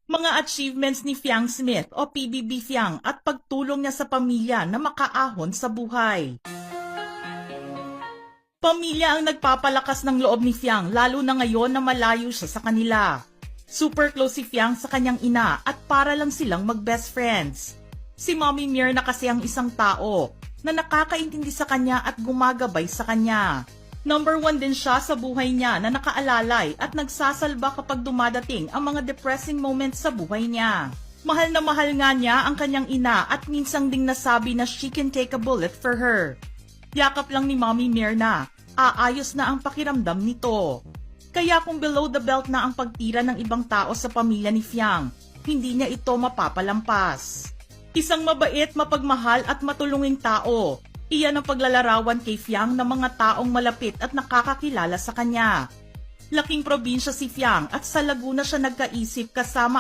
Mga achievements ni Fiang Smith o PBB Fiang at pagtulong niya sa pamilya na makaahon sa buhay. Pamilya ang nagpapalakas ng loob ni Fiang lalo na ngayon na malayo siya sa kanila. Super close si Fiang sa kanyang ina at para lang silang mag-best friends. Si Mommy Myrna kasi ang isang tao na nakakaintindi sa kanya at gumagabay sa kanya. Number 1 din siya sa buhay niya na nakaalalay at nagsasalba kapag dumadating ang mga depressing moments sa buhay niya. Mahal na mahal nga niya ang kanyang ina at minsang ding nasabi na she can take a bullet for her. Yakap lang ni Mommy Myrna, aayos na ang pakiramdam nito. Kaya kung below the belt na ang pagtira ng ibang tao sa pamilya ni Fiang, hindi niya ito mapapalampas. Isang mabait, mapagmahal at matulunging tao. Iyan ang paglalarawan kay Fiang ng mga taong malapit at nakakakilala sa kanya. Laking probinsya si Fiang at sa Laguna siya nagkaisip kasama